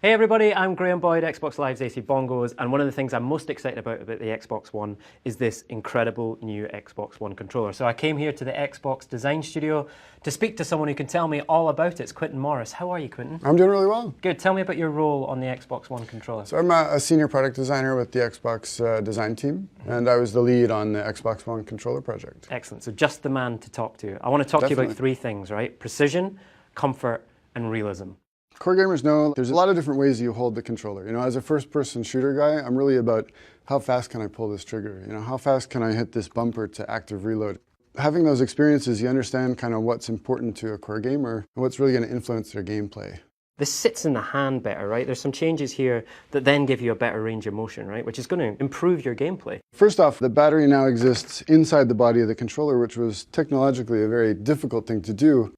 Hey everybody, I'm Graham Boyd, Xbox Live's AC Bongos, and one of the things I'm most excited about the Xbox One is this incredible new Xbox One controller. So I came here to the Xbox Design Studio to speak to someone who can tell me all about it. It's Quinton Morris. How are you, Quinton? I'm doing really well. Good. Tell me about your role on the Xbox One controller. So I'm a senior product designer with the Xbox design team, and I was the lead on the Xbox One controller project. Excellent. So just the man to talk to. I want to talk to you about three things, right? Precision, comfort, and realism. Core gamers know there's a lot of different ways you hold the controller. You know, as a first-person shooter guy, I'm really about how fast can I pull this trigger? You know, how fast can I hit this bumper to active reload? Having those experiences, you understand kind of what's important to a core gamer and what's really going to influence their gameplay. This sits in the hand better, right? There's some changes here that then give you a better range of motion, right? Which is going to improve your gameplay. First off, the battery now exists inside the body of the controller, which was technologically a very difficult thing to do.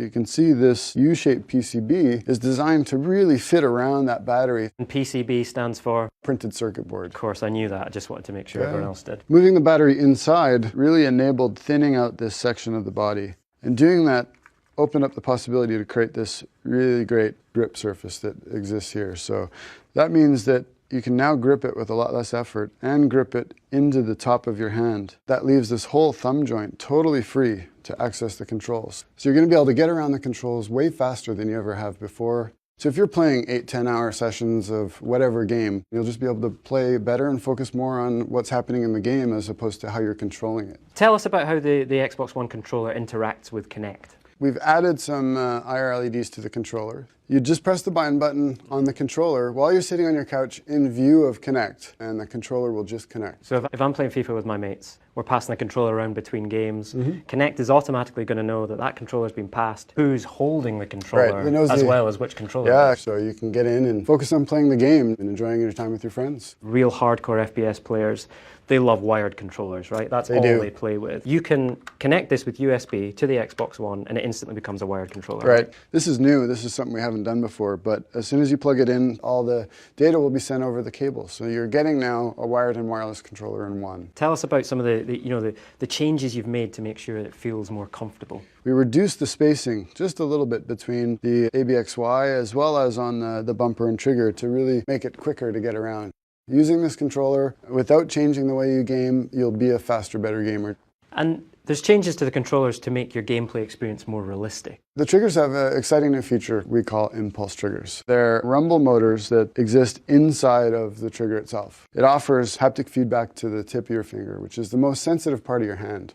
You can see this U-shaped PCB is designed to really fit around that battery. And PCB stands for? Printed circuit board. Of course, I knew that. I just wanted to make sure everyone else did. Moving the battery inside really enabled thinning out this section of the body. And doing that opened up the possibility to create this really great grip surface that exists here. So that means that you can now grip it with a lot less effort and grip it into the top of your hand. That leaves this whole thumb joint totally free to access the controls. So you're going to be able to get around the controls way faster than you ever have before. So if you're playing 8-10 hour sessions of whatever game, you'll just be able to play better and focus more on what's happening in the game as opposed to how you're controlling it. Tell us about how the Xbox One controller interacts with Kinect. We've added some IR LEDs to the controller. You just press the bind button on the controller while you're sitting on your couch in view of Kinect, and the controller will just connect. So if I'm playing FIFA with my mates, we're passing the controller around between games, Kinect is automatically going to know that that controller's been passed, who's holding the controller, as well as which controller. Yeah, so you can get in and focus on playing the game and enjoying your time with your friends. Real hardcore FPS players, they love wired controllers, right? That's all they play with. You can connect this with USB to the Xbox One and it instantly becomes a wired controller. Right. This is new. This is something we haven't done before, but as soon as you plug it in, all the data will be sent over the cable. So you're getting now a wired and wireless controller in one. Tell us about some of the changes you've made to make sure it feels more comfortable. We reduced the spacing just a little bit between the ABXY as well as on the bumper and trigger to really make it quicker to get around. Using this controller, without changing the way you game, you'll be a faster, better gamer. And there's changes to the controllers to make your gameplay experience more realistic. The triggers have an exciting new feature we call impulse triggers. They're rumble motors that exist inside of the trigger itself. It offers haptic feedback to the tip of your finger, which is the most sensitive part of your hand.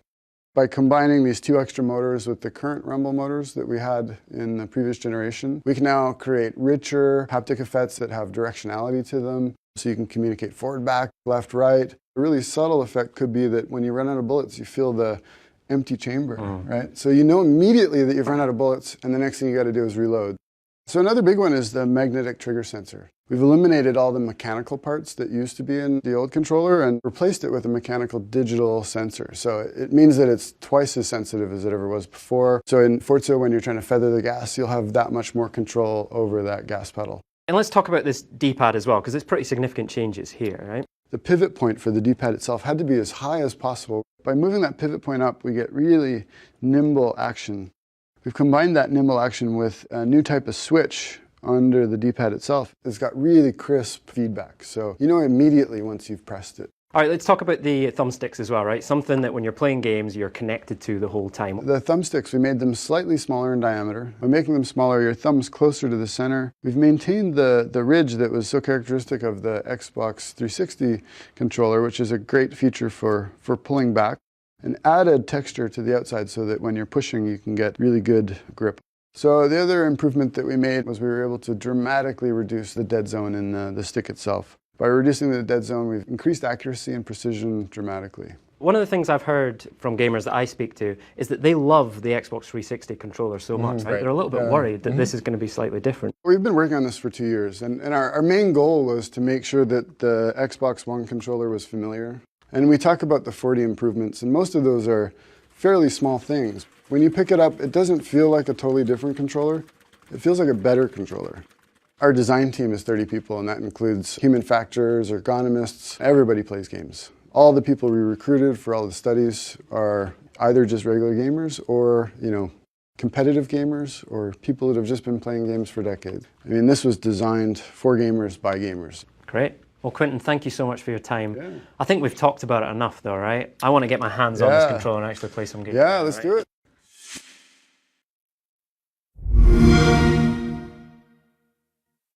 By combining these two extra motors with the current rumble motors that we had in the previous generation, we can now create richer haptic effects that have directionality to them. So you can communicate forward, back, left, right. A really subtle effect could be that when you run out of bullets, you feel the empty chamber, right? So you know immediately that you've run out of bullets, and the next thing you got to do is reload. So another big one is the magnetic trigger sensor. We've eliminated all the mechanical parts that used to be in the old controller and replaced it with a mechanical digital sensor. So it means that it's twice as sensitive as it ever was before. So in Forza, when you're trying to feather the gas, you'll have that much more control over that gas pedal. And let's talk about this D-pad as well, because it's pretty significant changes here, right? The pivot point for the D-pad itself had to be as high as possible. By moving that pivot point up, we get really nimble action. We've combined that nimble action with a new type of switch under the D-pad itself. It's got really crisp feedback, so you know immediately once you've pressed it. All right, let's talk about the thumbsticks as well, right? Something that when you're playing games, you're connected to the whole time. The thumbsticks, we made them slightly smaller in diameter. By making them smaller, your thumb's closer to the center. We've maintained the ridge that was so characteristic of the Xbox 360 controller, which is a great feature for pulling back, and added texture to the outside so that when you're pushing, you can get really good grip. So the other improvement that we made was we were able to dramatically reduce the dead zone in the stick itself. By reducing the dead zone, we've increased accuracy and precision dramatically. One of the things I've heard from gamers that I speak to is that they love the Xbox 360 controller so much, right? They're a little bit worried that this is going to be slightly different. We've been working on this for 2 years, and our main goal was to make sure that the Xbox One controller was familiar. And we talk about the 40 improvements, and most of those are fairly small things. When you pick it up, it doesn't feel like a totally different controller. It feels like a better controller. Our design team is 30 people, and that includes human factors, ergonomists. Everybody plays games. All the people we recruited for all the studies are either just regular gamers or, competitive gamers or people that have just been playing games for decades. I mean, this was designed for gamers by gamers. Great. Well, Quentin, thank you so much for your time. Yeah. I think we've talked about it enough though, right? I want to get my hands on this controller and actually play some games. Yeah, let's do it.